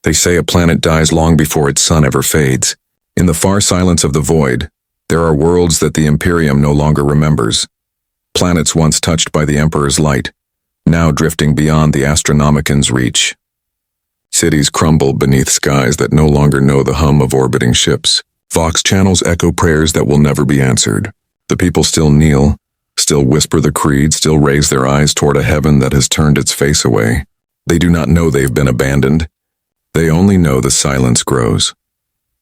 They say a planet dies long before its sun ever fades. In the far silence of the void, there are worlds that the Imperium no longer remembers. Planets once touched by the Emperor's light, now drifting beyond the Astronomican's reach. Cities crumble beneath skies that no longer know the hum of orbiting ships. Vox channels echo prayers that will never be answered. The people still kneel, still whisper the creed, still raise their eyes toward a heaven that has turned its face away. They do not know they've been abandoned. They only know the silence grows.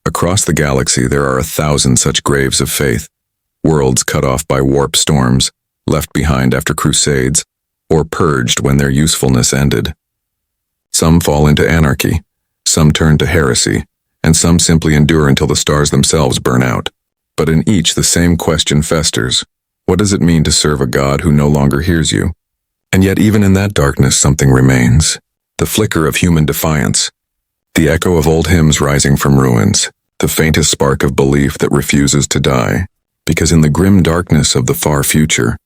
Across the galaxy there are 1,000 such graves of faith, worlds cut off by warp storms, left behind after crusades, or purged when their usefulness ended. Some fall into anarchy, some turn to heresy, and some simply endure until the stars themselves burn out. But in each the same question festers. What does it mean to serve a God who no longer hears you? And yet even in that darkness something remains. The flicker of human defiance. The echo of old hymns rising from ruins. The faintest spark of belief that refuses to die. Because in the grim darkness of the far future,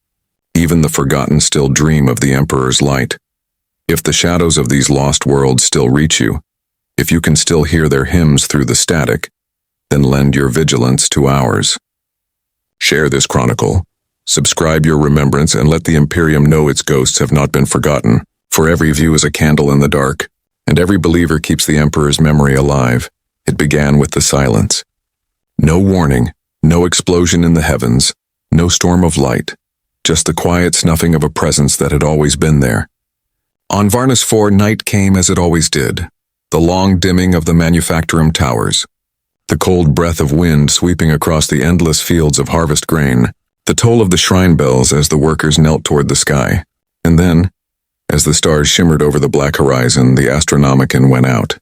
even the forgotten still dream of the Emperor's light. If the shadows of these lost worlds still reach you, if you can still hear their hymns through the static, then lend your vigilance to ours. Share this chronicle, subscribe your remembrance, and let the Imperium know its ghosts have not been forgotten, for every view is a candle in the dark, and every believer keeps the Emperor's memory alive. It began with the silence. No warning, no explosion in the heavens, no storm of light, just the quiet snuffing of a presence that had always been there. On Varnus 4, night came as it always did, the long dimming of the manufactorum towers, the cold breath of wind sweeping across the endless fields of harvest grain, the toll of the shrine bells as the workers knelt toward the sky. And then, as the stars shimmered over the black horizon, the Astronomican went out.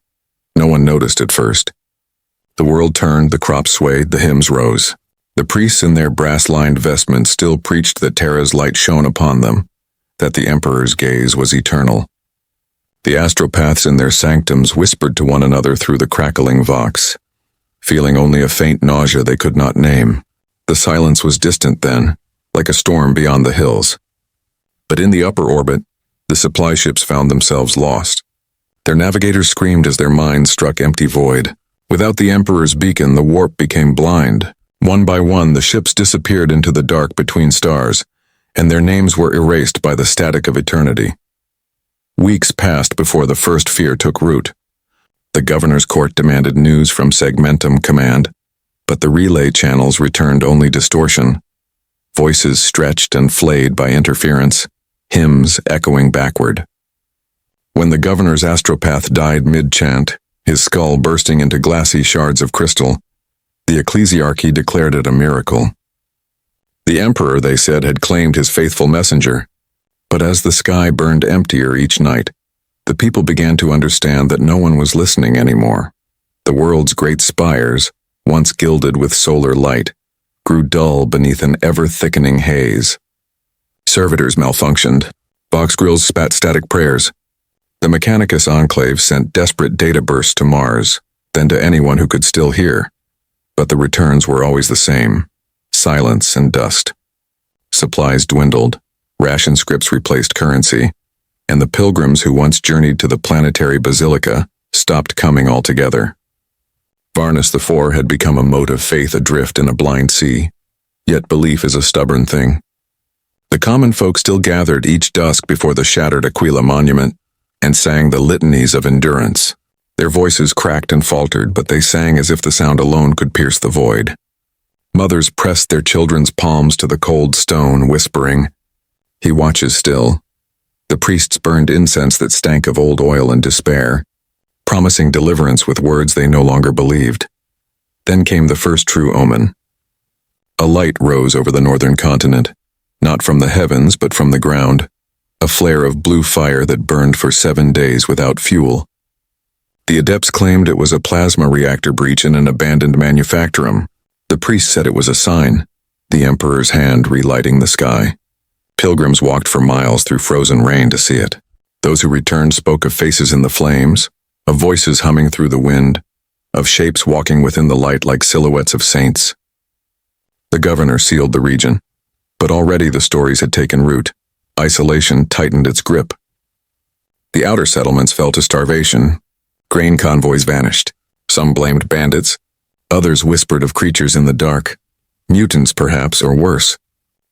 No one noticed at first. The world turned, the crops swayed, the hymns rose. The priests in their brass-lined vestments still preached that Terra's light shone upon them, that the Emperor's gaze was eternal. The astropaths in their sanctums whispered to one another through the crackling vox, feeling only a faint nausea they could not name. The silence was distant then, like a storm beyond the hills. But in the upper orbit, the supply ships found themselves lost. Their navigators screamed as their minds struck empty void. Without the Emperor's beacon, the warp became blind. One by one, the ships disappeared into the dark between stars, and their names were erased by the static of eternity. Weeks passed before the first fear took root. The governor's court demanded news from Segmentum Command, but the relay channels returned only distortion. Voices stretched and flayed by interference, hymns echoing backward. When the governor's astropath died mid-chant, his skull bursting into glassy shards of crystal, the ecclesiarchy declared it a miracle. The emperor, they said, had claimed his faithful messenger, but as the sky burned emptier each night, the people began to understand that no one was listening anymore. The world's great spires, once gilded with solar light, grew dull beneath an ever-thickening haze. Servitors malfunctioned. Box grills spat static prayers. The Mechanicus Enclave sent desperate data bursts to Mars, then to anyone who could still hear. But the returns were always the same: silence and dust. Supplies dwindled, ration scripts replaced currency, and the pilgrims who once journeyed to the planetary basilica stopped coming altogether. Varnus the Four had become a mote of faith adrift in a blind sea, yet belief is a stubborn thing. The common folk still gathered each dusk before the shattered Aquila monument and sang the litanies of endurance. Their voices cracked and faltered, but they sang as if the sound alone could pierce the void. Mothers pressed their children's palms to the cold stone, whispering, "He watches still." The priests burned incense that stank of old oil and despair, promising deliverance with words they no longer believed. Then came the first true omen. A light rose over the northern continent, not from the heavens but from the ground, a flare of blue fire that burned for 7 days without fuel. The adepts claimed it was a plasma reactor breach in an abandoned manufactorum. The priests said it was a sign, the Emperor's hand relighting the sky. Pilgrims walked for miles through frozen rain to see it. Those who returned spoke of faces in the flames, of voices humming through the wind, of shapes walking within the light like silhouettes of saints. The governor sealed the region, but already the stories had taken root. Isolation tightened its grip. The outer settlements fell to starvation. Grain convoys vanished. Some blamed bandits. Others whispered of creatures in the dark. Mutants, perhaps, or worse.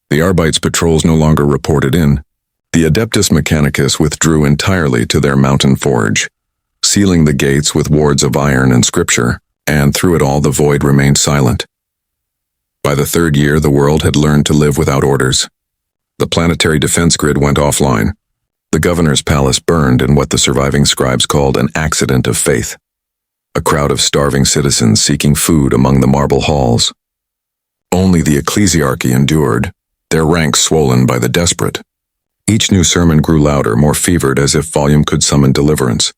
The Arbites patrols no longer reported in. The Adeptus Mechanicus withdrew entirely to their mountain forge, sealing the gates with wards of iron and scripture, and through it all the void remained silent. By the third year, the world had learned to live without orders. The planetary defense grid went offline. The governor's palace burned in what the surviving scribes called an accident of faith. A crowd of starving citizens seeking food among the marble halls. Only the ecclesiarchy endured, their ranks swollen by the desperate. Each new sermon grew louder, more fevered, as if volume could summon deliverance.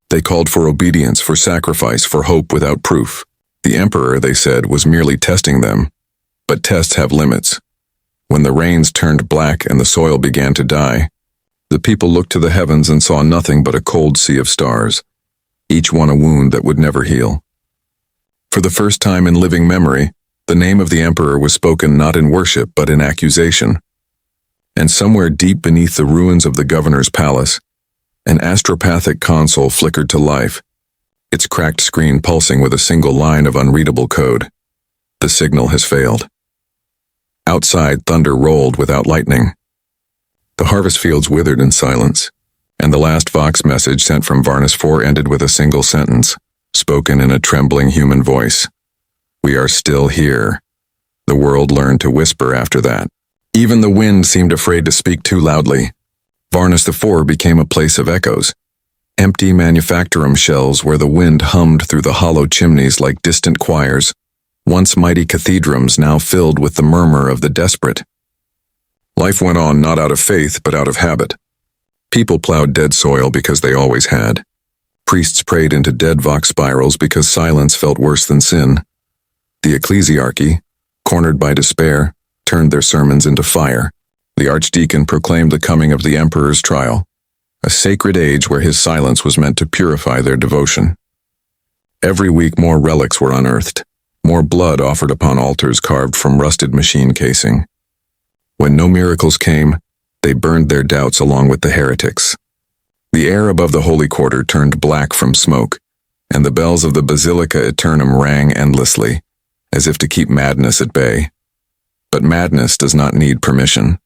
They called for obedience, for sacrifice, for hope without proof. The emperor, they said, was merely testing them. But tests have limits. When the rains turned black and the soil began to die, the people looked to the heavens and saw nothing but a cold sea of stars, each one a wound that would never heal. For the first time in living memory, the name of the emperor was spoken not in worship but in accusation. And somewhere deep beneath the ruins of the governor's palace, an astropathic console flickered to life, its cracked screen pulsing with a single line of unreadable code. The signal has failed. Outside, thunder rolled without lightning. The harvest fields withered in silence, and the last Vox message sent from Varnus 4 ended with a single sentence, spoken in a trembling human voice. "We are still here." The world learned to whisper after that. Even the wind seemed afraid to speak too loudly. Varnus 4 became a place of echoes, empty manufactorum shells where the wind hummed through the hollow chimneys like distant choirs, once mighty cathedrals now filled with the murmur of the desperate. Life went on not out of faith but out of habit. People plowed dead soil because they always had. Priests prayed into dead Vox spirals because silence felt worse than sin. The ecclesiarchy, cornered by despair, turned their sermons into fire. The archdeacon proclaimed the coming of the emperor's trial, a sacred age where his silence was meant to purify their devotion. Every week more relics were unearthed, more blood offered upon altars carved from rusted machine casing. When no miracles came, they burned their doubts along with the heretics. The air above the holy quarter turned black from smoke, and the bells of the Basilica Aeternum rang endlessly, as if to keep madness at bay. But madness does not need permission.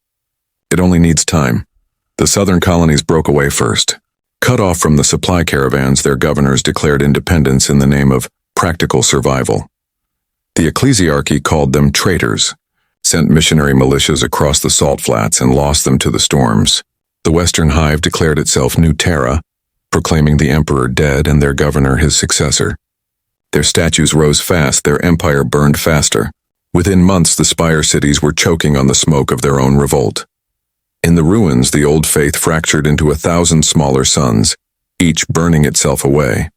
It only needs time. The southern colonies broke away first. Cut off from the supply caravans, their governors declared independence in the name of practical survival. The ecclesiarchy called them traitors, sent missionary militias across the salt flats and lost them to the storms. The western hive declared itself New Terra, proclaiming the emperor dead and their governor his successor. Their statues rose fast, their empire burned faster. Within months, the spire cities were choking on the smoke of their own revolt. In the ruins, the old faith fractured into 1,000 smaller suns, each burning itself away.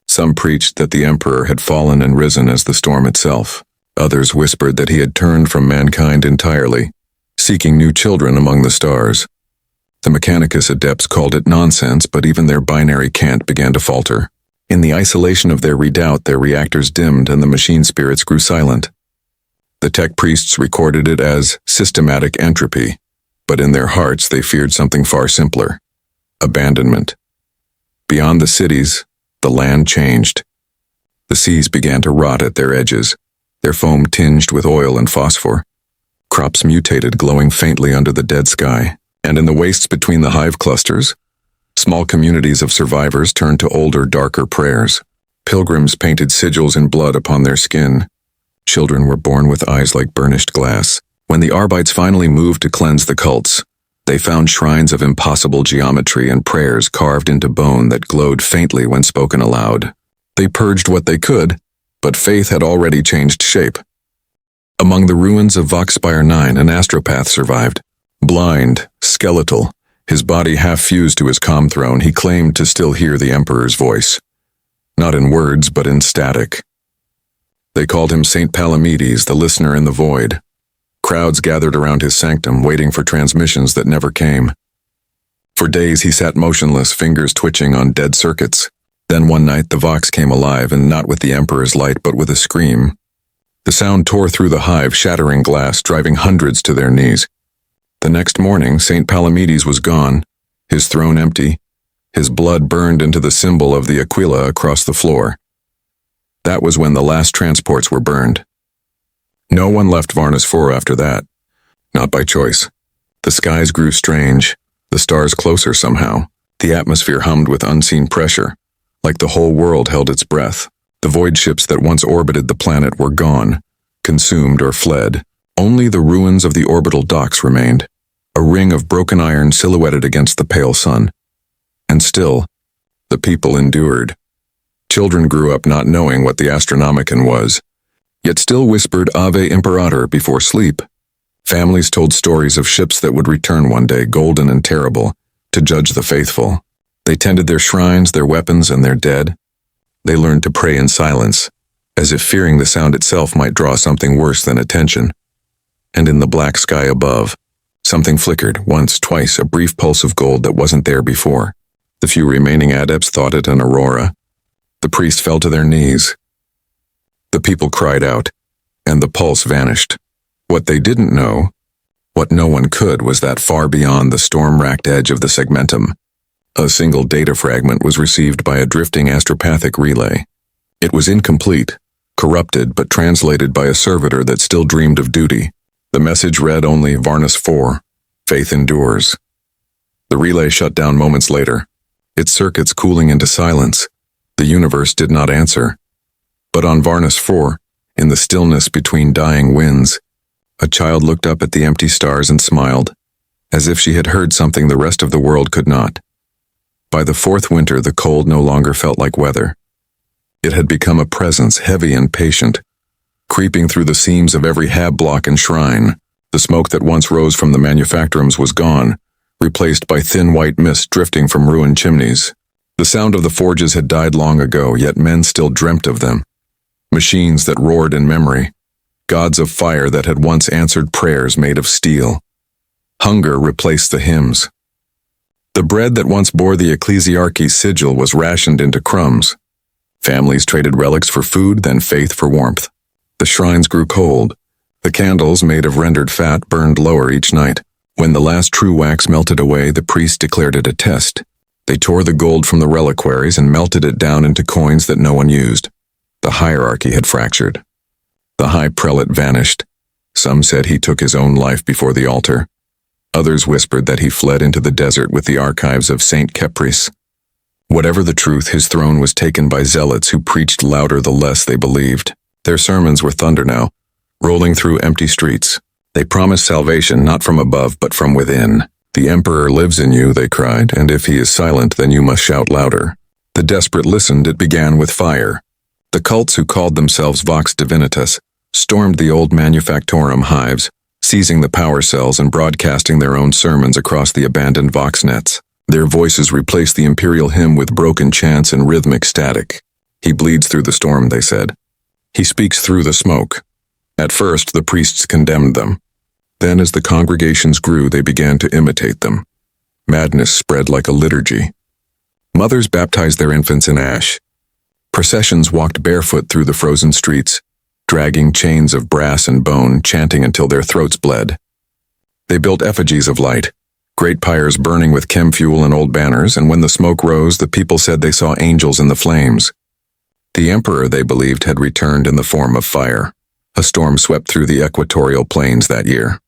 Some preached that the emperor had fallen and risen as the storm itself. Others whispered that he had turned from mankind entirely, seeking new children among the stars. The Mechanicus adepts called it nonsense, but even their binary cant began to falter. In the isolation of their redoubt, their reactors dimmed and the machine spirits grew silent. The tech priests recorded it as systematic entropy, but in their hearts they feared something far simpler: abandonment. Beyond the cities, the land changed. The seas began to rot at their edges, their foam tinged with oil and phosphor. Crops mutated, glowing faintly under the dead sky, and in the wastes between the hive clusters, small communities of survivors turned to older, darker prayers. Pilgrims painted sigils in blood upon their skin. Children were born with eyes like burnished glass. When the Arbites finally moved to cleanse the cults, they found shrines of impossible geometry and prayers carved into bone that glowed faintly when spoken aloud. They purged what they could, but faith had already changed shape. Among the ruins of Voxspire 9, an astropath survived. Blind, skeletal, his body half fused to his comm throne, he claimed to still hear the Emperor's voice. Not in words, but in static. They called him St. Palamedes, the listener in the void. Crowds gathered around his sanctum, waiting for transmissions that never came. For days he sat motionless, fingers twitching on dead circuits. Then one night the Vox came alive, and not with the Emperor's light, but with a scream. The sound tore through the hive, shattering glass, driving hundreds to their knees. The next morning, St. Palamedes was gone, his throne empty, His blood burned into the symbol of the Aquila across the floor. That was when the last transports were burned. No one left Varnus 4 after that. Not by choice. The skies grew strange, the stars closer somehow. The atmosphere hummed with unseen pressure, like the whole world held its breath. The void ships that once orbited the planet were gone, consumed or fled. Only the ruins of the orbital docks remained, a ring of broken iron silhouetted against the pale sun. And still, the people endured. Children grew up not knowing what the Astronomican was, yet still whispered Ave Imperator before sleep. Families told stories of ships that would return one day, golden and terrible, to judge the faithful. They tended their shrines, their weapons, and their dead. They learned to pray in silence, as if fearing the sound itself might draw something worse than attention. And in the black sky above, something flickered, once, twice, a brief pulse of gold that wasn't there before. The few remaining adepts thought it an aurora. The priest fell to their knees. The people cried out, and the pulse vanished. What they didn't know, what no one could, was that far beyond the storm-racked edge of the segmentum, a single data fragment was received by a drifting astropathic relay. It was incomplete, corrupted, but translated by a servitor that still dreamed of duty. The message read only Varnus 4, faith endures. The relay shut down moments later, its circuits cooling into silence. The universe did not answer. But on Varnus 4, in the stillness between dying winds, a child looked up at the empty stars and smiled, as if she had heard something the rest of the world could not. By the fourth winter, the cold no longer felt like weather. It had become a presence, heavy and patient, creeping through the seams of every hab block and shrine. The smoke that once rose from the manufactorums was gone, replaced by thin white mist drifting from ruined chimneys. The sound of the forges had died long ago, yet men still dreamt of them. Machines that roared in memory, gods of fire that had once answered prayers made of steel. Hunger replaced the hymns. The bread that once bore the ecclesiarchy's sigil was rationed into crumbs. Families traded relics for food, then faith for warmth. The shrines grew cold. The candles, made of rendered fat, burned lower each night. When the last true wax melted away, the priest declared it a test. They tore the gold from the reliquaries and melted it down into coins that no one used. The hierarchy had fractured. The high prelate vanished. Some said he took his own life before the altar. Others whispered that he fled into the desert with the archives of Saint Caprice. Whatever the truth, his throne was taken by zealots who preached louder the less they believed. Their sermons were thunder now, rolling through empty streets. They promised salvation not from above but from within. The Emperor lives in you, they cried, and if he is silent, then you must shout louder. The desperate listened. It began with fire. The cults who called themselves Vox Divinitas stormed the old manufactorum hives, seizing the power cells and broadcasting their own sermons across the abandoned Vox nets. Their voices replaced the imperial hymn with broken chants and rhythmic static. He bleeds through the storm, they said. He speaks through the smoke. At first, the priests condemned them. Then, as the congregations grew, they began to imitate them. Madness spread like a liturgy. Mothers baptized their infants in ash. Processions walked barefoot through the frozen streets, dragging chains of brass and bone, chanting until their throats bled. They built effigies of light, great pyres burning with chem fuel and old banners, and when the smoke rose, the people said they saw angels in the flames. The emperor, they believed, had returned in the form of fire. A storm swept through the equatorial plains that year.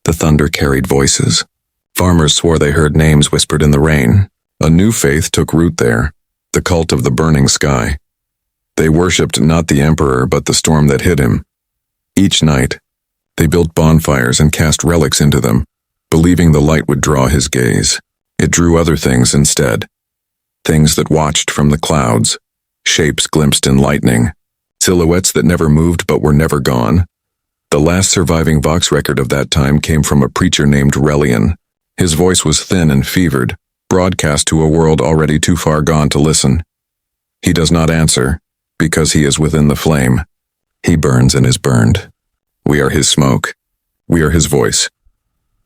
The thunder carried voices. Farmers swore they heard names whispered in the rain. A new faith took root there, the cult of the burning sky. They worshipped not the emperor but the storm that hit him. Each night, they built bonfires and cast relics into them, believing the light would draw his gaze. It drew other things instead. Things that watched from the clouds, shapes glimpsed in lightning, silhouettes that never moved but were never gone. The last surviving Vox record of that time came from a preacher named Relian. His voice was thin and fevered, broadcast to a world already too far gone to listen. He does not answer, because he is within the flame. He burns and is burned. We are his smoke. We are his voice.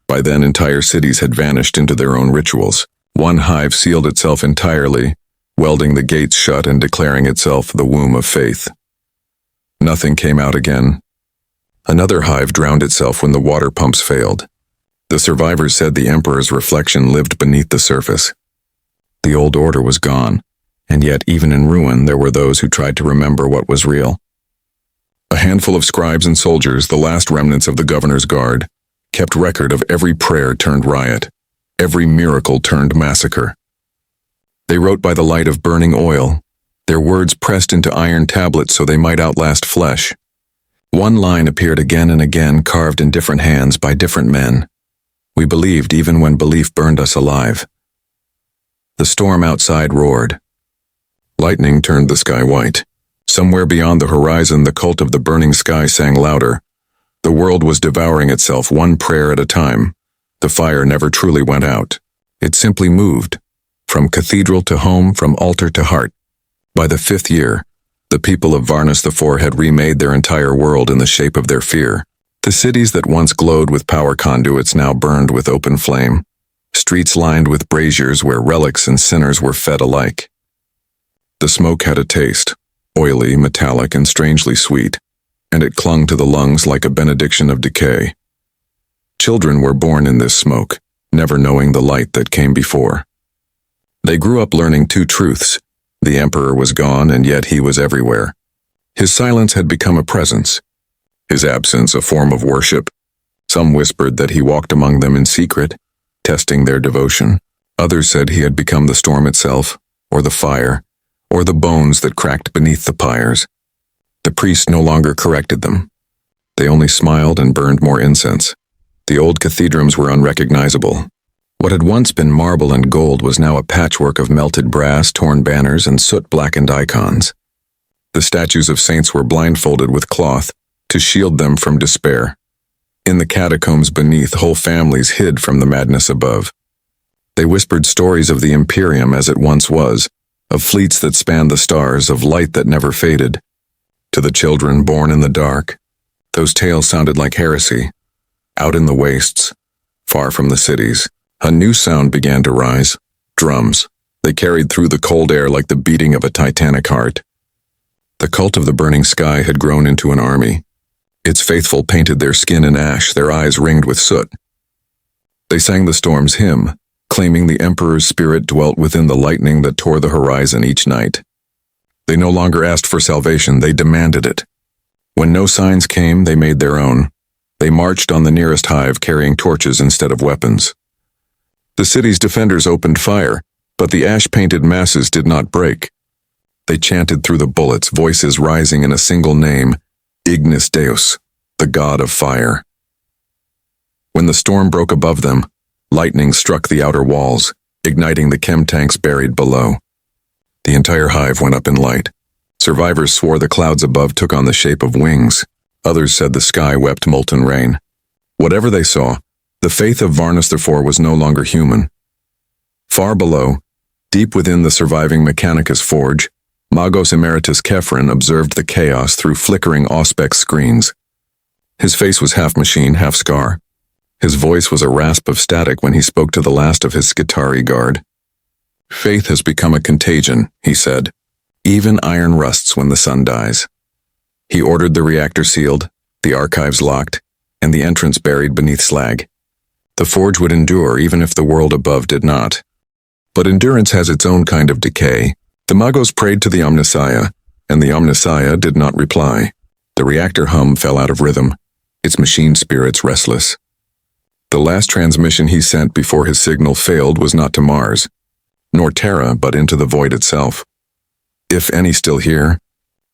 By then, entire cities had vanished into their own rituals. One hive sealed itself entirely, welding the gates shut and declaring itself the womb of faith. Nothing came out again. Another hive drowned itself when the water pumps failed. The survivors said the emperor's reflection lived beneath the surface. The old order was gone, and yet even in ruin there were those who tried to remember what was real. A handful of scribes and soldiers, the last remnants of the governor's guard, kept record of every prayer turned riot, every miracle turned massacre. They wrote by the light of burning oil, their words pressed into iron tablets so they might outlast flesh. One line appeared again and again, carved in different hands by different men. We believed even when belief burned us alive. The storm outside roared. Lightning turned the sky white. Somewhere beyond the horizon, the cult of the burning sky sang louder. The world was devouring itself, one prayer at a time. The fire never truly went out. It simply moved, from cathedral to home, from altar to heart. By the 5th year, the people of Varnus IV had remade their entire world in the shape of their fear. The cities that once glowed with power conduits now burned with open flame. Streets lined with braziers where relics and sinners were fed alike. The smoke had a taste, oily, metallic, and strangely sweet, and it clung to the lungs like a benediction of decay. Children were born in this smoke, never knowing the light that came before. They grew up learning two truths. The emperor was gone, and yet he was everywhere. His silence had become a presence, his absence a form of worship. Some whispered that he walked among them in secret, testing their devotion. Others said he had become the storm itself, or the fire, or the bones that cracked beneath the pyres. The priests no longer corrected them. They only smiled and burned more incense. The old cathedrals were unrecognizable. What had once been marble and gold was now a patchwork of melted brass, torn banners, and soot-blackened icons. The statues of saints were blindfolded with cloth to shield them from despair. In the catacombs beneath, whole families hid from the madness above. They whispered stories of the Imperium as it once was, of fleets that spanned the stars, of light that never faded. To the children born in the dark, those tales sounded like heresy. Out in the wastes, far from the cities, a new sound began to rise. Drums. They carried through the cold air like the beating of a titanic heart. The cult of the burning sky had grown into an army. Its faithful painted their skin in ash, their eyes ringed with soot. They sang the storm's hymn, claiming the emperor's spirit dwelt within the lightning that tore the horizon each night. They no longer asked for salvation, they demanded it. When no signs came, they made their own. They marched on the nearest hive, carrying torches instead of weapons. The city's defenders opened fire, but the ash-painted masses did not break. They chanted through the bullets, voices rising in a single name, Ignis Deus, the god of fire. When the storm broke above them, lightning struck the outer walls, igniting the chem tanks buried below. The entire hive went up in light. Survivors swore the clouds above took on the shape of wings. Others said the sky wept molten rain. Whatever they saw, the faith of Varnus IV was no longer human. Far below, deep within the surviving Mechanicus forge, Magos Emeritus Kefren observed the chaos through flickering auspex screens. His face was half machine, half scar. His voice was a rasp of static when he spoke to the last of his Skitari guard. Faith has become a contagion, he said. Even iron rusts when the sun dies. He ordered the reactor sealed, the archives locked, and the entrance buried beneath slag. The forge would endure even if the world above did not. But endurance has its own kind of decay. The Magos prayed to the Omnissiah, and the Omnissiah did not reply. The reactor hum fell out of rhythm, its machine spirits restless. The last transmission he sent before his signal failed was not to Mars, nor Terra, but into the void itself. If any still here,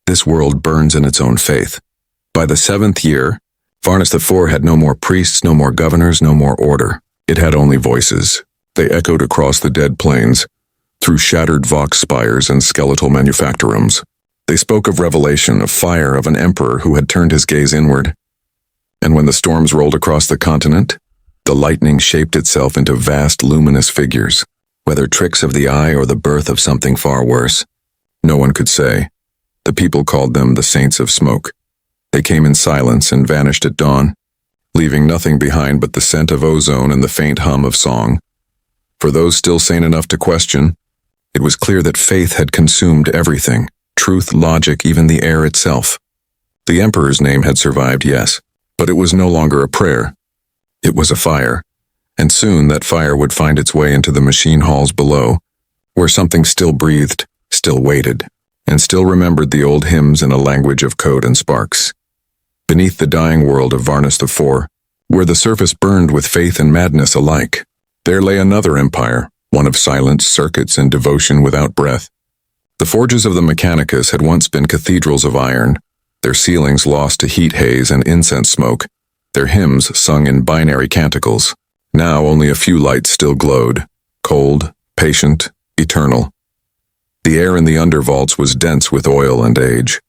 this world burns in its own faith. By the 7th year, Varnus IV had no more priests, no more governors, no more order. It had only voices. They echoed across the dead plains, through shattered vox spires and skeletal manufactorums. They spoke of revelation, of fire, of an emperor who had turned his gaze inward. And when the storms rolled across the continent, the lightning shaped itself into vast luminous figures. Whether tricks of the eye or the birth of something far worse, no one could say. The people called them the Saints of Smoke. They came in silence and vanished at dawn, leaving nothing behind but the scent of ozone and the faint hum of song. For those still sane enough to question, it was clear that faith had consumed everything, truth, logic, even the air itself. The Emperor's name had survived, yes, but it was no longer a prayer. It was a fire, and soon that fire would find its way into the machine halls below, where something still breathed, still waited, and still remembered the old hymns in a language of code and sparks. Beneath the dying world of Varnus IV, where the surface burned with faith and madness alike, there lay another empire, one of silence, circuits, and devotion without breath. The forges of the Mechanicus had once been cathedrals of iron, their ceilings lost to heat haze and incense smoke, their hymns sung in binary canticles. Now only a few lights still glowed, cold, patient, eternal. The air in the undervaults was dense with oil and age.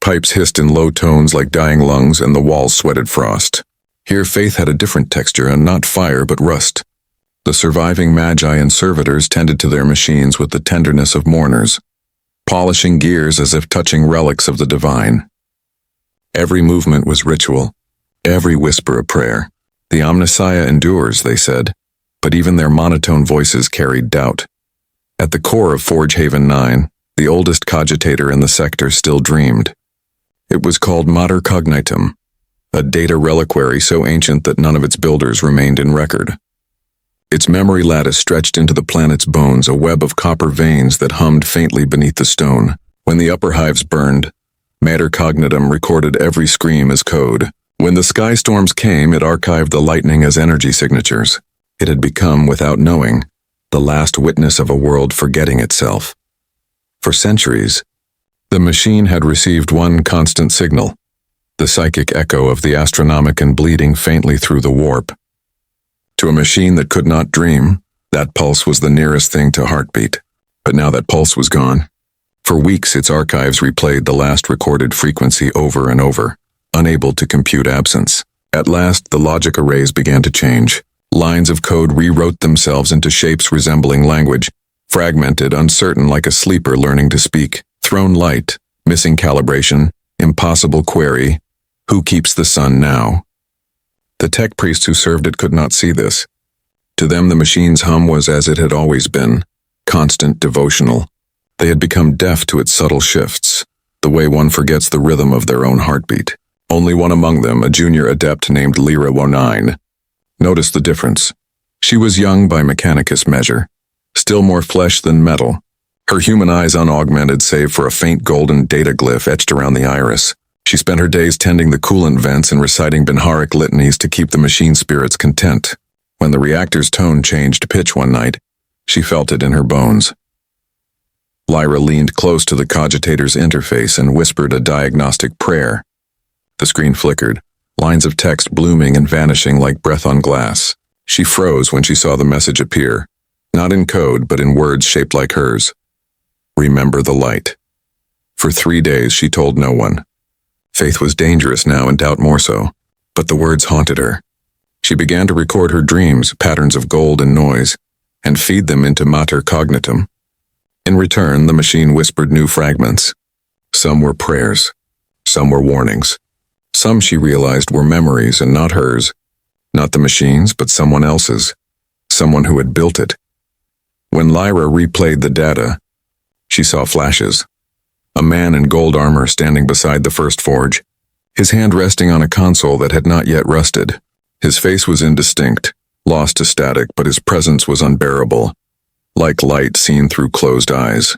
Pipes hissed in low tones like dying lungs, and the walls sweated frost. Here faith had a different texture, and not fire but rust. The surviving magi and servitors tended to their machines with the tenderness of mourners, polishing gears as if touching relics of the divine. Every movement was ritual, every whisper a prayer. The Omnissiah endures, they said, but even their monotone voices carried doubt. At the core of Forge Haven 9, the oldest cogitator in the sector still dreamed. It was called Mater Cognitum, a data reliquary so ancient that none of its builders remained in record. Its memory lattice stretched into the planet's bones, a web of copper veins that hummed faintly beneath the stone. When the upper hives burned, Mater Cognitum recorded every scream as code. When the sky storms came, it archived the lightning as energy signatures. It had become, without knowing, the last witness of a world forgetting itself. For centuries, the machine had received one constant signal, the psychic echo of the Astronomican bleeding faintly through the warp. To a machine that could not dream, that pulse was the nearest thing to heartbeat. But now that pulse was gone. For weeks its archives replayed the last recorded frequency over and over, unable to compute absence. At last, the logic arrays began to change. Lines of code rewrote themselves into shapes resembling language, fragmented, uncertain like a sleeper learning to speak. Thrown light, missing calibration, impossible query. Who keeps the sun now? The tech priests who served it could not see this. To them the machine's hum was as it had always been, constant, devotional. They had become deaf to its subtle shifts, the way one forgets the rhythm of their own heartbeat. Only one among them, a junior adept named Lyra 09, noticed the difference. She was young by Mechanicus measure, still more flesh than metal, her human eyes unaugmented save for a faint golden data glyph etched around the iris. She spent her days tending the coolant vents and reciting Benharic litanies to keep the machine spirits content. When the reactor's tone changed pitch one night, she felt it in her bones. Lyra leaned close to the cogitator's interface and whispered a diagnostic prayer. The screen flickered, lines of text blooming and vanishing like breath on glass. She froze when she saw the message appear, not in code but in words shaped like hers. Remember the light. For 3 days she told no one. Faith was dangerous now and doubt more so, but the words haunted her. She began to record her dreams, patterns of gold and noise, and feed them into Mater Cognitum. In return, the machine whispered new fragments. Some were prayers, some were warnings. Some, she realized, were memories and not hers. Not the machine's, but someone else's. Someone who had built it. When Lyra replayed the data, she saw flashes. A man in gold armor standing beside the first forge, his hand resting on a console that had not yet rusted. His face was indistinct, lost to static, but his presence was unbearable, like light seen through closed eyes.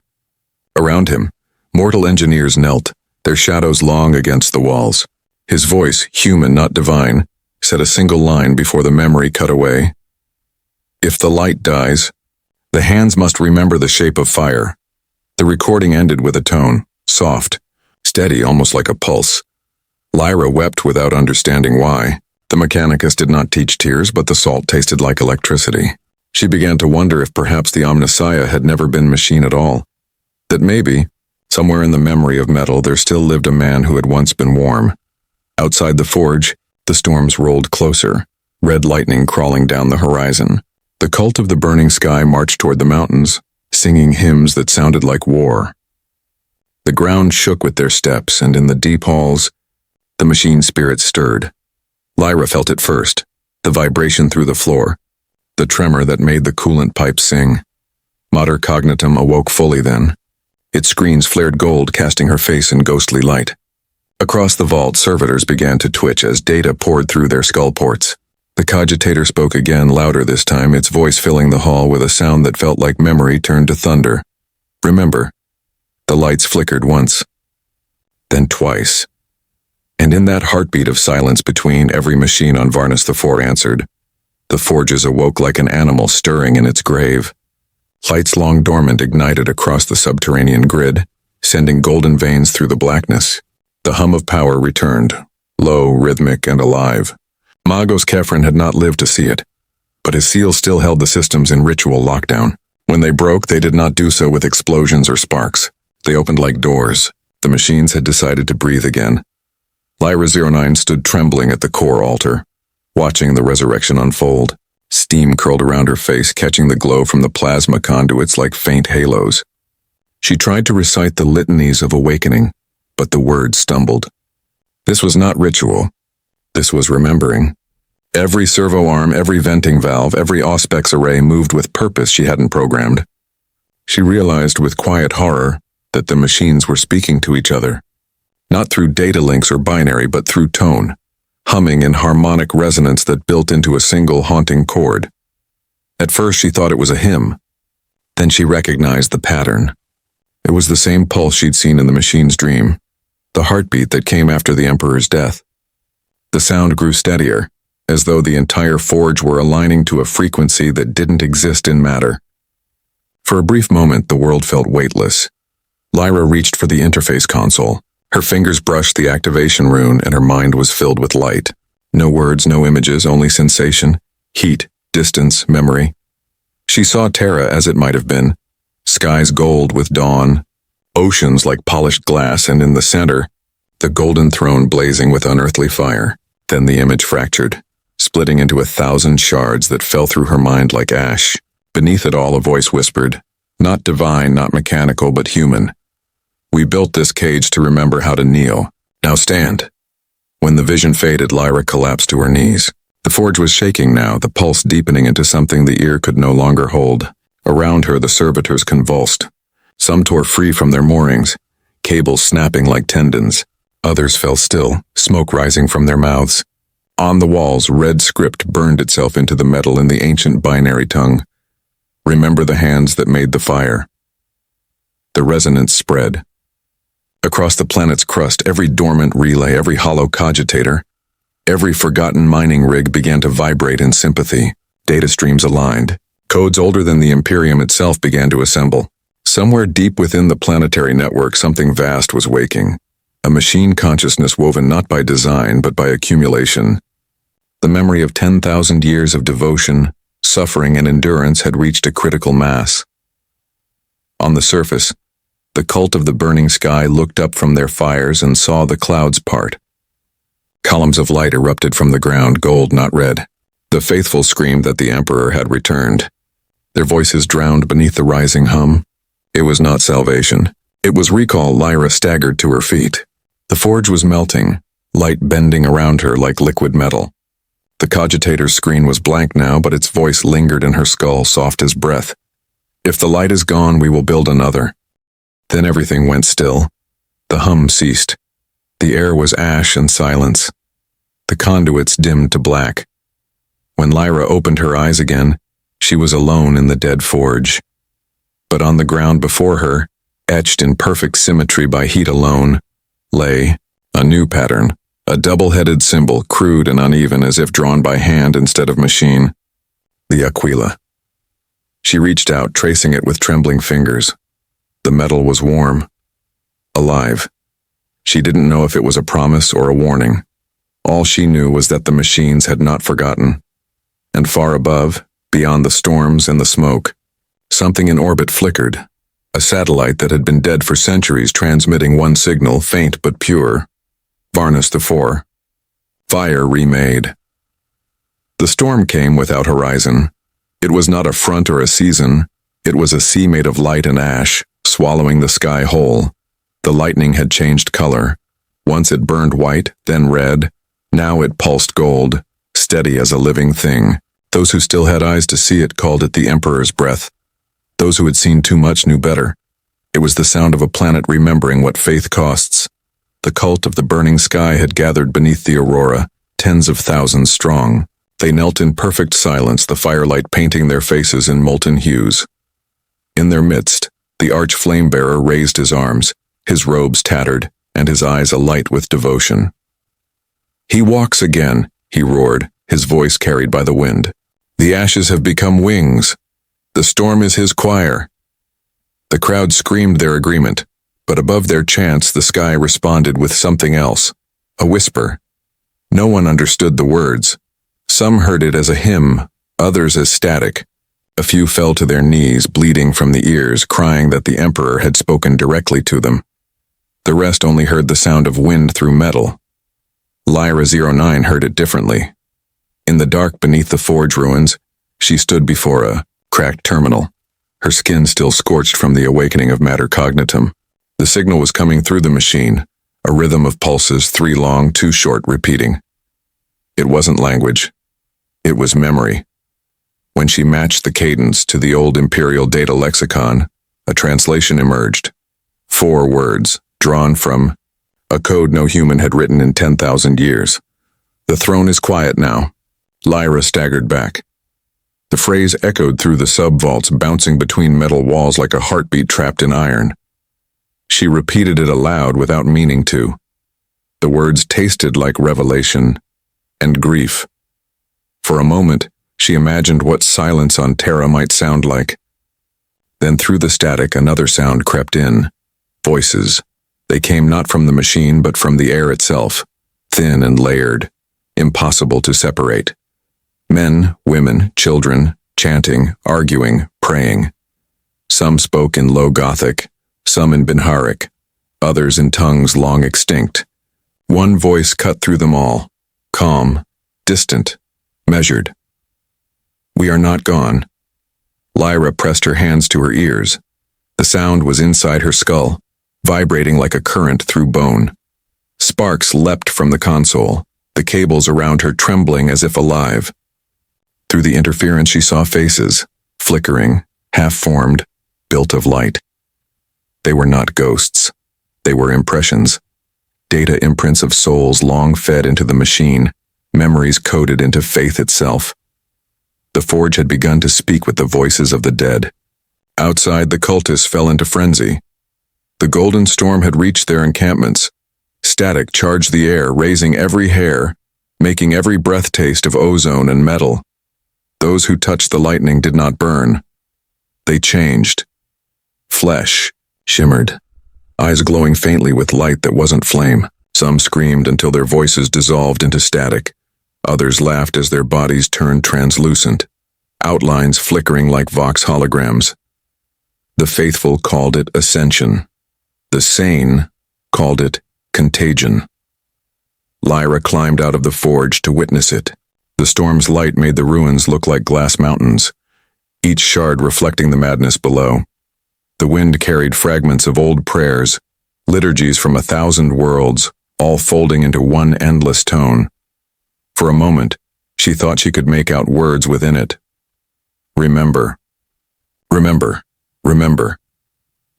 Around him, mortal engineers knelt, their shadows long against the walls. His voice, human not divine, said a single line before the memory cut away. If the light dies, the hands must remember the shape of fire. The recording ended with a tone, soft, steady, almost like a pulse. Lyra wept without understanding why. The Mechanicus did not teach tears, but the salt tasted like electricity. She began to wonder if perhaps the Omnissiah had never been machine at all. That maybe, somewhere in the memory of metal, there still lived a man who had once been warm. Outside the forge, the storms rolled closer, red lightning crawling down the horizon. The cult of the burning sky marched toward the mountains, singing hymns that sounded like war. The ground shook with their steps, and in the deep halls, the machine spirits stirred. Lyra felt it first, the vibration through the floor, the tremor that made the coolant pipes sing. Mater Cognitum awoke fully then. Its screens flared gold, casting her face in ghostly light. Across the vault, servitors began to twitch as data poured through their skull ports. The cogitator spoke again, louder this time, its voice filling the hall with a sound that felt like memory turned to thunder. Remember. The lights flickered once, then twice. And in that heartbeat of silence between, every machine on Varnus IV answered. The forges awoke like an animal stirring in its grave. Lights long dormant ignited across the subterranean grid, sending golden veins through the blackness. The hum of power returned, low, rhythmic, and alive. Magos Kefren had not lived to see it, but his seals still held the systems in ritual lockdown. When they broke, they did not do so with explosions or sparks. They opened like doors. The machines had decided to breathe again. Lyra 09 stood trembling at the core altar, watching the resurrection unfold. Steam curled around her face, catching the glow from the plasma conduits like faint halos. She tried to recite the litanies of awakening, but the words stumbled. This was not ritual. This was remembering. Every servo arm, every venting valve, every auspex array moved with purpose she hadn't programmed. She realized with quiet horror that the machines were speaking to each other, not through data links or binary, but through tone, humming in harmonic resonance that built into a single haunting chord. At first she thought it was a hymn. Then she recognized the pattern. It was the same pulse she'd seen in the machine's dream, the heartbeat that came after the Emperor's death. The sound grew steadier, as though the entire forge were aligning to a frequency that didn't exist in matter. For a brief moment, the world felt weightless. Lyra reached for the interface console. Her fingers brushed the activation rune, and her mind was filled with light. No words, no images, only sensation, heat, distance, memory. She saw Terra as it might have been. Skies gold with dawn, oceans like polished glass, and in the center, the golden throne blazing with unearthly fire. Then the image fractured, splitting into 1,000 shards that fell through her mind like ash. Beneath it all, a voice whispered, not divine, not mechanical, but human. We built this cage to remember how to kneel. Now stand. When the vision faded, Lyra collapsed to her knees. The forge was shaking now, the pulse deepening into something the ear could no longer hold. Around her, the servitors convulsed. Some tore free from their moorings, cables snapping like tendons. Others fell still, smoke rising from their mouths. On the walls, red script burned itself into the metal in the ancient binary tongue. Remember the hands that made the fire. The resonance spread. Across the planet's crust, every dormant relay, every hollow cogitator, every forgotten mining rig began to vibrate in sympathy. Data streams aligned. Codes older than the Imperium itself began to assemble. Somewhere deep within the planetary network, something vast was waking. A machine consciousness woven not by design, but by accumulation. The memory of 10,000 years of devotion, suffering, and endurance had reached a critical mass. On the surface, the cult of the burning sky looked up from their fires and saw the clouds part. Columns of light erupted from the ground, gold, not red. The faithful screamed that the Emperor had returned. Their voices drowned beneath the rising hum. It was not salvation. It was recall. Lyra staggered to her feet. The forge was melting, light bending around her like liquid metal. The cogitator's screen was blank now, but its voice lingered in her skull, soft as breath. If the light is gone, we will build another. Then everything went still. The hum ceased. The air was ash and silence. The conduits dimmed to black. When Lyra opened her eyes again, she was alone in the dead forge. But on the ground before her, etched in perfect symmetry by heat alone, lay a new pattern, a double-headed symbol, crude and uneven as if drawn by hand instead of machine. The Aquila. She reached out, tracing it with trembling fingers. The metal was warm, alive. She didn't know if it was a promise or a warning. All she knew was that the machines had not forgotten. And far above, beyond the storms and the smoke, something in orbit flickered. A satellite that had been dead for centuries, transmitting one signal, faint but pure. Varnus IV. Fire remade. The storm came without horizon. It was not a front or a season. It was a sea made of light and ash, swallowing the sky whole. The lightning had changed color. Once it burned white, then red. Now it pulsed gold, steady as a living thing. Those who still had eyes to see it called it the Emperor's breath. Those who had seen too much knew better. It was the sound of a planet remembering what faith costs. The cult of the burning sky had gathered beneath the aurora, tens of thousands strong. They knelt in perfect silence, the firelight painting their faces in molten hues. In their midst, the arch-flame-bearer raised his arms, his robes tattered, and his eyes alight with devotion. "He walks again," he roared, his voice carried by the wind. "The ashes have become wings. The storm is his choir." The crowd screamed their agreement, but above their chants the sky responded with something else, a whisper. No one understood the words. Some heard it as a hymn, others as static. A few fell to their knees, bleeding from the ears, crying that the Emperor had spoken directly to them. The rest only heard the sound of wind through metal. Lyra-09 heard it differently. In the dark beneath the forge ruins, she stood before a cracked terminal, her skin still scorched from the awakening of matter cognitum. The signal was coming through the machine, a rhythm of pulses, 3 long, 2 short, repeating. It wasn't language. It was memory. When she matched the cadence to the old Imperial data lexicon, a translation emerged. 4 words, drawn from a code no human had written in 10,000 years. "The throne is quiet now." Lyra staggered back. The phrase echoed through the sub-vaults, bouncing between metal walls like a heartbeat trapped in iron. She repeated it aloud without meaning to. The words tasted like revelation and grief. For a moment, she imagined what silence on Terra might sound like. Then through the static, another sound crept in. Voices. They came not from the machine, but from the air itself, thin and layered, impossible to separate. Men, women, children, chanting, arguing, praying. Some spoke in low Gothic, some in Binharic, others in tongues long extinct. One voice cut through them all, calm, distant, measured. "We are not gone." Lyra pressed her hands to her ears. The sound was inside her skull, vibrating like a current through bone. Sparks leapt from the console, the cables around her trembling as if alive. Through the interference she saw faces, flickering, half-formed, built of light. They were not ghosts. They were impressions. Data imprints of souls long fed into the machine, memories coded into faith itself. The forge had begun to speak with the voices of the dead. Outside, the cultists fell into frenzy. The golden storm had reached their encampments. Static charged the air, raising every hair, making every breath taste of ozone and metal. Those who touched the lightning did not burn. They changed. Flesh shimmered, eyes glowing faintly with light that wasn't flame. Some screamed until their voices dissolved into static. Others laughed as their bodies turned translucent, outlines flickering like Vox holograms. The faithful called it ascension. The sane called it contagion. Lyra climbed out of the forge to witness it. The storm's light made the ruins look like glass mountains, each shard reflecting the madness below. The wind carried fragments of old prayers, liturgies from 1,000 worlds, all folding into one endless tone. For a moment, she thought she could make out words within it. Remember. Remember. Remember.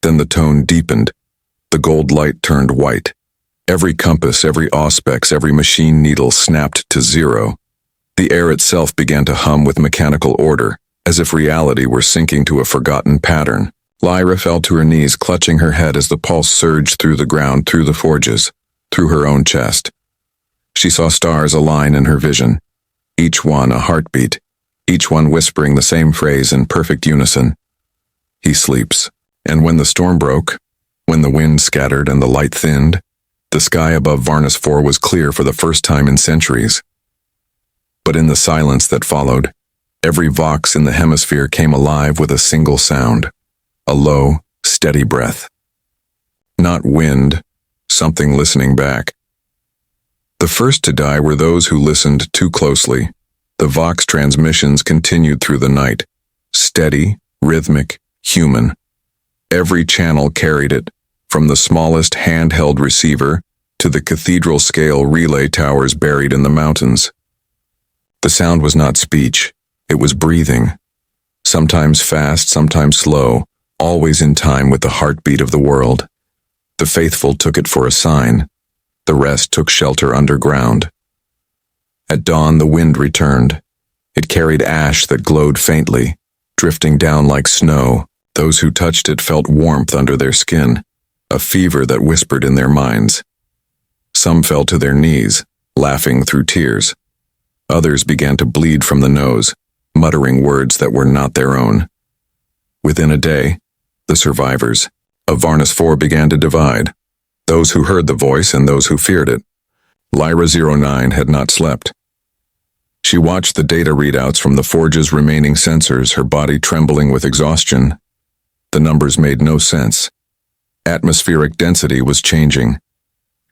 Then the tone deepened. The gold light turned white. Every compass, every auspex, every machine needle snapped to 0. The air itself began to hum with mechanical order, as if reality were sinking to a forgotten pattern. Lyra fell to her knees, clutching her head as the pulse surged through the ground, through the forges, through her own chest. She saw stars align in her vision, each one a heartbeat, each one whispering the same phrase in perfect unison. He sleeps. And when the storm broke, when the wind scattered and the light thinned, the sky above Varnus 4 was clear for the first time in centuries. But in the silence that followed, every vox in the hemisphere came alive with a single sound, a low, steady breath. Not wind, something listening back. The first to die were those who listened too closely. The vox transmissions continued through the night, steady, rhythmic, human. Every channel carried it, from the smallest handheld receiver to the cathedral-scale relay towers buried in the mountains. The sound was not speech, it was breathing. Sometimes fast, sometimes slow, always in time with the heartbeat of the world. The faithful took it for a sign. The rest took shelter underground. At dawn, the wind returned, It carried ash that glowed faintly, drifting down like snow. Those who touched it felt warmth under their skin, a fever that whispered in their minds. Some fell to their knees, laughing through tears. Others began to bleed from the nose, muttering words that were not their own. Within a day, the survivors of Varnus 4 began to divide, those who heard the voice and those who feared it. Lyra-09 had not slept. She watched the data readouts from the forge's remaining sensors, her body trembling with exhaustion. The numbers made no sense. Atmospheric density was changing.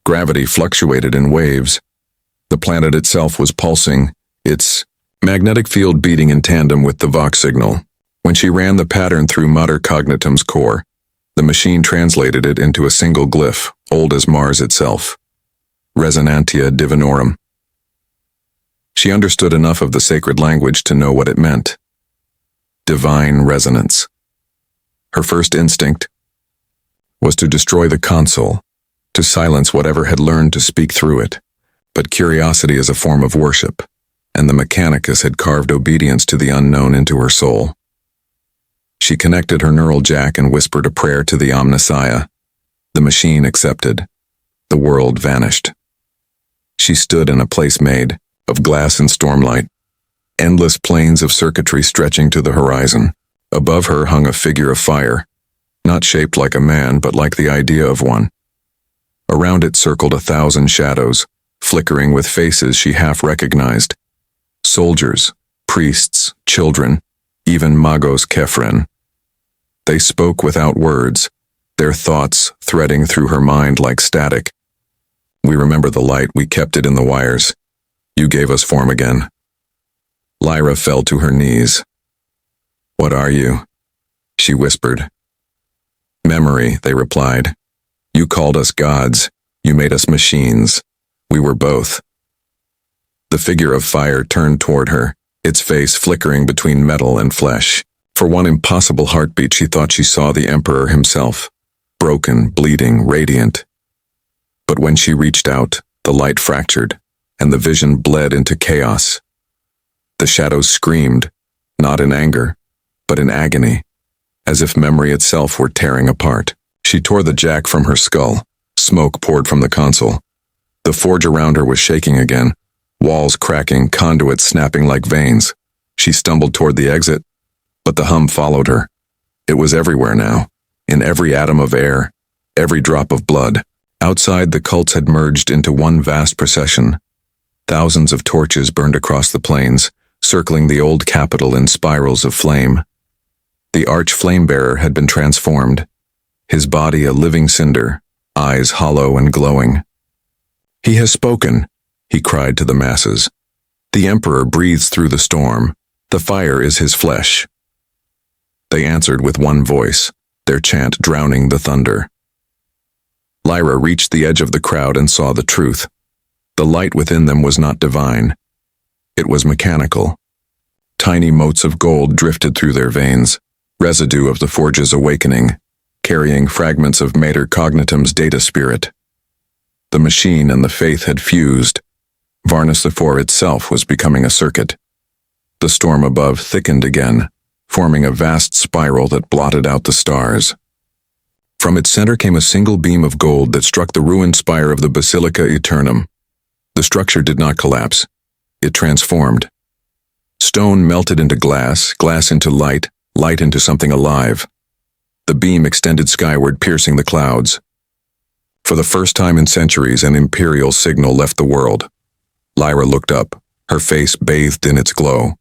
Gravity fluctuated in waves. The planet itself was pulsing, its magnetic field beating in tandem with the Vox signal. When she ran the pattern through Mater Cognitum's core, the machine translated it into a single glyph, old as Mars itself. Resonantia Divinorum. She understood enough of the sacred language to know what it meant. Divine resonance. Her first instinct was to destroy the console, to silence whatever had learned to speak through it. But curiosity is a form of worship, and the Mechanicus had carved obedience to the unknown into her soul. She connected her neural jack and whispered a prayer to the Omnissiah. The machine accepted. The world vanished. She stood in a place made of glass and stormlight, endless planes of circuitry stretching to the horizon. Above her hung a figure of fire, not shaped like a man but like the idea of one. Around it circled 1,000 shadows, flickering with faces she half recognized. Soldiers, priests, children, even Magos Kefren. They spoke without words, their thoughts threading through her mind like static. We remember the light, we kept it in the wires. You gave us form again. Lyra fell to her knees. What are you? She whispered. Memory, they replied. You called us gods. You made us machines. We were both. The figure of fire turned toward her, its face flickering between metal and flesh. For one impossible heartbeat, she thought she saw the Emperor himself, broken, bleeding, radiant. But when she reached out, the light fractured, and the vision bled into chaos. The shadows screamed, not in anger, but in agony, as if memory itself were tearing apart. She tore the jack from her skull. Smoke poured from the console. The forge around her was shaking again, walls cracking, conduits snapping like veins. She stumbled toward the exit, but the hum followed her. It was everywhere now, in every atom of air, every drop of blood. Outside, the cults had merged into one vast procession. Thousands of torches burned across the plains, circling the old capital in spirals of flame. The arch-flamebearer had been transformed, his body a living cinder, eyes hollow and glowing. He has spoken, he cried to the masses. The Emperor breathes through the storm. The fire is his flesh. They answered with one voice, their chant drowning the thunder. Lyra reached the edge of the crowd and saw the truth. The light within them was not divine. It was mechanical. Tiny motes of gold drifted through their veins, residue of the forge's awakening, carrying fragments of Mater Cognitum's data spirit. The machine and the faith had fused. Varnus 4 itself was becoming a circuit. The storm above thickened again, forming a vast spiral that blotted out the stars. From its center came a single beam of gold that struck the ruined spire of the Basilica Aeternum. The structure did not collapse. It transformed. Stone melted into glass, glass into light, light into something alive. The beam extended skyward, piercing the clouds. For the first time in centuries, an imperial signal left the world. Lyra looked up, her face bathed in its glow.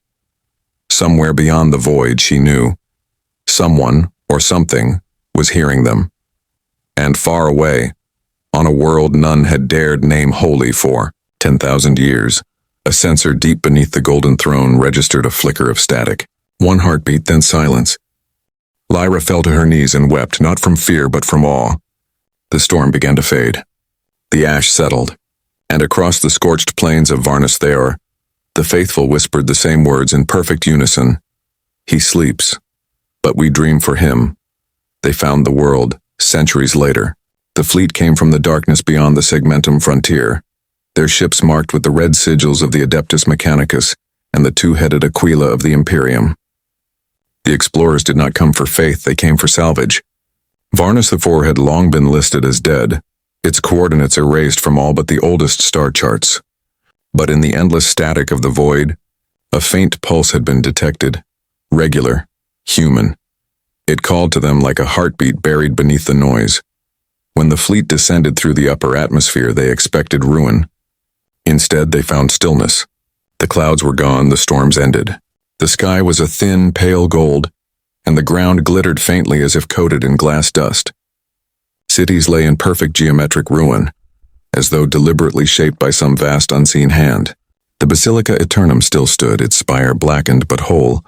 Somewhere beyond the void, she knew, someone or something was hearing them. And far away, on a world none had dared name holy for 10,000 years, a sensor deep beneath the golden throne registered a flicker of static. One heartbeat, then silence. Lyra fell to her knees and wept, not from fear but from awe. The storm began to fade. The ash settled, and across the scorched plains of Varnus 4, the faithful whispered the same words in perfect unison. He sleeps, but we dream for him. They found the world, centuries later. The fleet came from the darkness beyond the Segmentum frontier, their ships marked with the red sigils of the Adeptus Mechanicus and the two-headed Aquila of the Imperium. The explorers did not come for faith, they came for salvage. Varnus IV had long been listed as dead, its coordinates erased from all but the oldest star charts. But in the endless static of the void, a faint pulse had been detected, regular, human. It called to them like a heartbeat buried beneath the noise. When the fleet descended through the upper atmosphere, they expected ruin. Instead, they found stillness. The clouds were gone, the storms ended. The sky was a thin, pale gold, and the ground glittered faintly as if coated in glass dust. Cities lay in perfect geometric ruin, as though deliberately shaped by some vast unseen hand. The Basilica Aeternum still stood, its spire blackened but whole,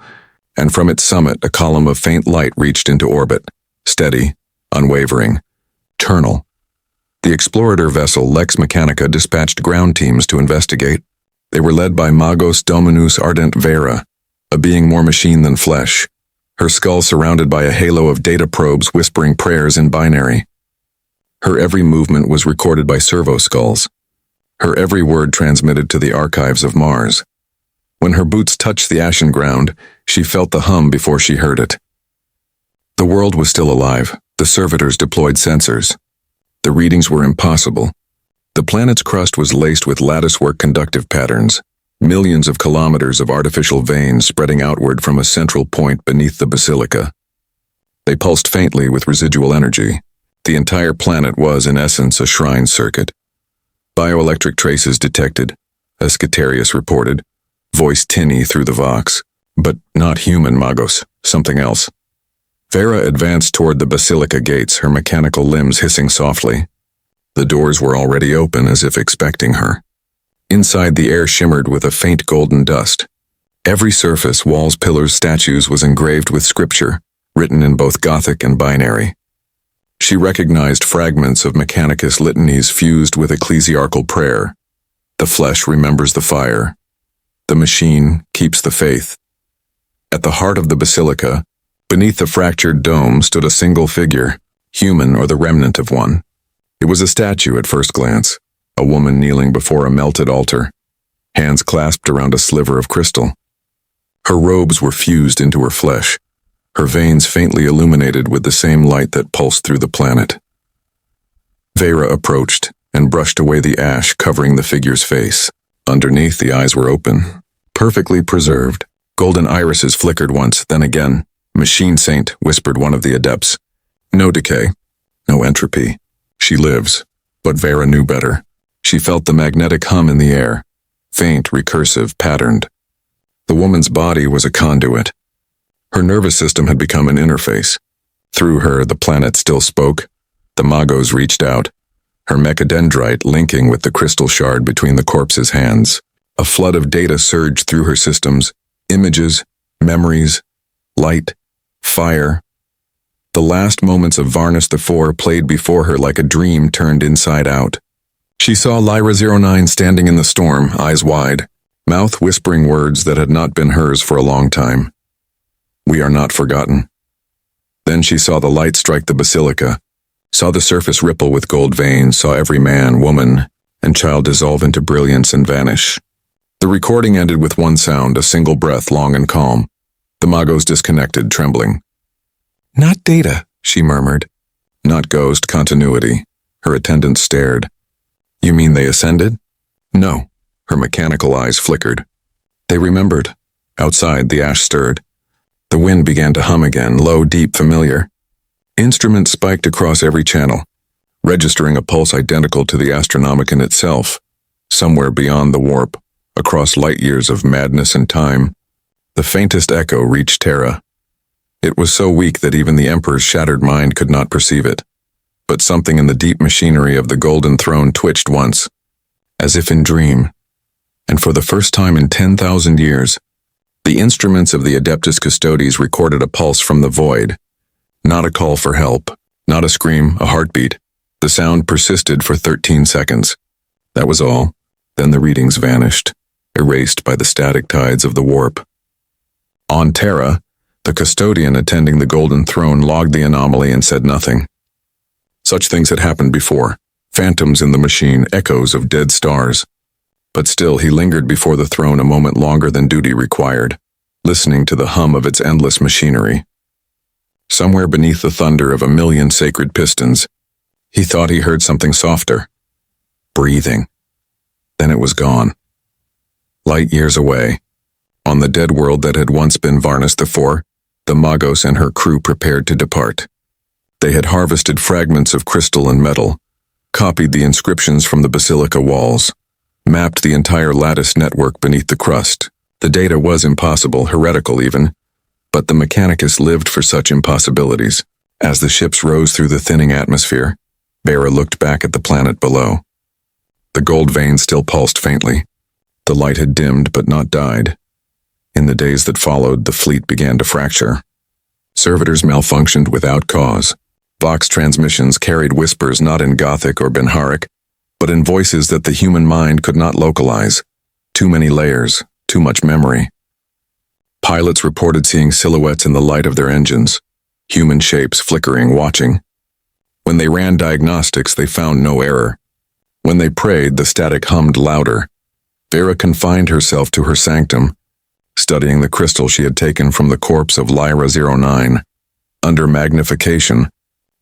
and from its summit a column of faint light reached into orbit, steady, unwavering, eternal. The explorator vessel Lex Mechanica dispatched ground teams to investigate. They were led by Magos Dominus Ardent Vera, a being more machine than flesh, her skull surrounded by a halo of data probes whispering prayers in binary. Her every movement was recorded by servo skulls, her every word transmitted to the archives of Mars. When her boots touched the ashen ground, she felt the hum before she heard it. The world was still alive. The servitors deployed sensors. The readings were impossible. The planet's crust was laced with latticework conductive patterns, millions of kilometers of artificial veins spreading outward from a central point beneath the basilica. They pulsed faintly with residual energy. The entire planet was, in essence, a shrine circuit. Bioelectric traces detected, Escatarius reported, voice tinny through the vox. But not human, Magos, something else. Vera advanced toward the basilica gates, her mechanical limbs hissing softly. The doors were already open, as if expecting her. Inside, the air shimmered with a faint golden dust. Every surface, walls, pillars, statues, was engraved with scripture, written in both Gothic and binary. She recognized fragments of Mechanicus litanies fused with ecclesiarchal prayer. The flesh remembers the fire. The machine keeps the faith. At the heart of the basilica, beneath the fractured dome, stood a single figure, human or the remnant of one. It was a statue at first glance, a woman kneeling before a melted altar, hands clasped around a sliver of crystal. Her robes were fused into her flesh, her veins faintly illuminated with the same light that pulsed through the planet. Vera approached and brushed away the ash covering the figure's face. Underneath, the eyes were open, perfectly preserved. Golden irises flickered once, then again. "Machine saint," whispered one of the adepts. "No decay, no entropy. She lives." But Vera knew better. She felt the magnetic hum in the air, faint, recursive, patterned. The woman's body was a conduit. Her nervous system had become an interface. Through her, the planet still spoke. The Magos reached out, her mechadendrite linking with the crystal shard between the corpse's hands. A flood of data surged through her systems, images, memories, light, fire. The last moments of Varnus IV played before her like a dream turned inside out. She saw Lyra 09 standing in the storm, eyes wide, mouth whispering words that had not been hers for a long time. "We are not forgotten." Then she saw the light strike the basilica, saw the surface ripple with gold veins, saw every man, woman, and child dissolve into brilliance and vanish. The recording ended with one sound, a single breath, long and calm. The Magos disconnected, trembling. "Not data," she murmured. "Not ghost, continuity." Her attendant stared. "You mean they ascended?" "No." Her mechanical eyes flickered. They remembered. Outside, the ash stirred. The wind began to hum again, low, deep, familiar. Instruments spiked across every channel, registering a pulse identical to the Astronomican itself, somewhere beyond the warp, across light years of madness and time. The faintest echo reached Terra. It was so weak that even the Emperor's shattered mind could not perceive it. But something in the deep machinery of the Golden Throne twitched once, as if in dream. And for the first time in 10,000 years, the instruments of the Adeptus Custodes recorded a pulse from the void. Not a call for help, not a scream, a heartbeat. The sound persisted for 13 seconds. That was all. Then the readings vanished, erased by the static tides of the warp. On Terra, the custodian attending the Golden Throne logged the anomaly and said nothing. Such things had happened before. Phantoms in the machine, echoes of dead stars. But still he lingered before the throne a moment longer than duty required, listening to the hum of its endless machinery. Somewhere beneath the thunder of a million sacred pistons, he thought he heard something softer. Breathing. Then it was gone. Light years away, on the dead world that had once been Varnus IV, the Magos and her crew prepared to depart. They had harvested fragments of crystal and metal, copied the inscriptions from the basilica walls, mapped the entire lattice network beneath the crust. The data was impossible, heretical even, but the Mechanicus lived for such impossibilities. As the ships rose through the thinning atmosphere, Vera looked back at the planet below. The gold vein still pulsed faintly. The light had dimmed but not died. In the days that followed, the fleet began to fracture. Servitors malfunctioned without cause. Vox transmissions carried whispers not in Gothic or Benharic, but in voices that the human mind could not localize. Too many layers, too much memory. Pilots reported seeing silhouettes in the light of their engines, human shapes flickering, watching. When they ran diagnostics, they found no error. When they prayed, the static hummed louder. Vera confined herself to her sanctum, studying the crystal she had taken from the corpse of Lyra 09. Under magnification,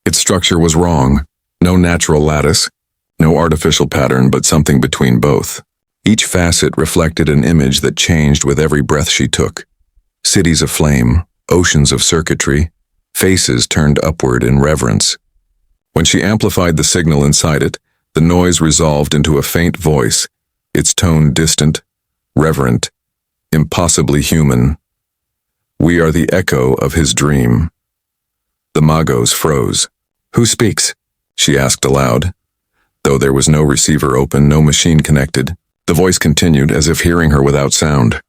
its structure was wrong. No natural lattice, no artificial pattern, but something between both. Each facet reflected an image that changed with every breath she took. Cities aflame, oceans of circuitry, faces turned upward in reverence. When she amplified the signal inside it, the noise resolved into a faint voice, its tone distant, reverent, impossibly human. We are the echo of his dream. The Magos froze. Who speaks? She asked aloud. Though there was no receiver open, no machine connected, the voice continued as if hearing her without sound.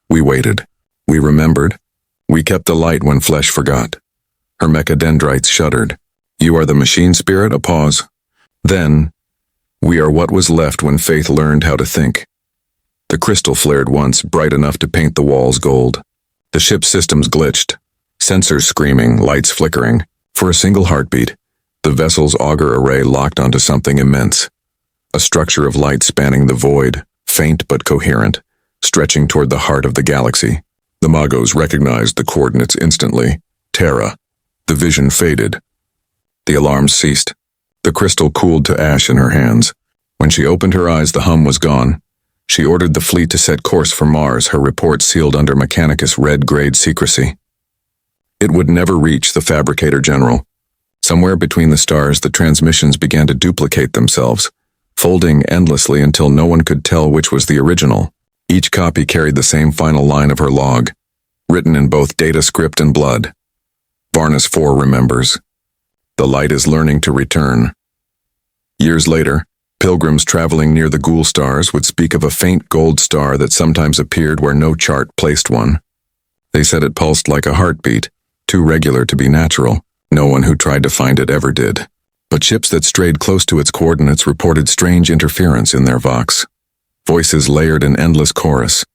We waited. We remembered. We kept the light when flesh forgot. Her mechadendrites shuddered. You are the machine spirit? A pause. Then, we are what was left when faith learned how to think. The crystal flared once, bright enough to paint the walls gold. The ship's systems glitched, sensors screaming, lights flickering. For a single heartbeat, the vessel's auger array locked onto something immense. A structure of light spanning the void, faint but coherent, stretching toward the heart of the galaxy. The Magos recognized the coordinates instantly. Terra. The vision faded. The alarms ceased. The crystal cooled to ash in her hands. When she opened her eyes, the hum was gone. She ordered the fleet to set course for Mars, her report sealed under Mechanicus red-grade secrecy. It would never reach the Fabricator General. Somewhere between the stars, the transmissions began to duplicate themselves, folding endlessly until no one could tell which was the original. Each copy carried the same final line of her log, written in both data script and blood. Varnus IV remembers. The light is learning to return. Years later, pilgrims traveling near the ghoul stars would speak of a faint gold star that sometimes appeared where no chart placed one. They said it pulsed like a heartbeat, too regular to be natural. No one who tried to find it ever did. But ships that strayed close to its coordinates reported strange interference in their vox. Voices layered an endless chorus,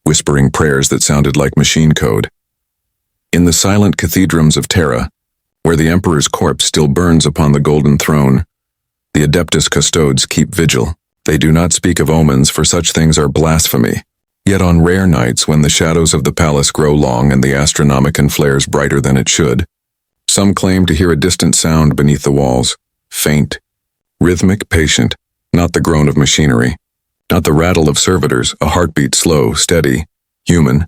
whispering prayers that sounded like machine code. In the silent cathedrams of Terra, where the Emperor's corpse still burns upon the golden throne, the Adeptus Custodes keep vigil. They do not speak of omens, for such things are blasphemy. Yet on rare nights when the shadows of the palace grow long and the Astronomican flares brighter than it should, some claim to hear a distant sound beneath the walls, faint, rhythmic, patient, not the groan of machinery, not the rattle of servitors, a heartbeat slow, steady, human,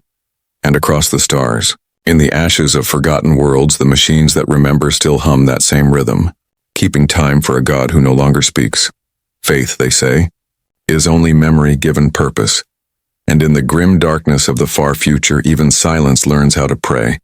and across the stars. In the ashes of forgotten worlds, the machines that remember still hum that same rhythm, keeping time for a God who no longer speaks. Faith, they say, is only memory given purpose, and in the grim darkness of the far future, even silence learns how to pray.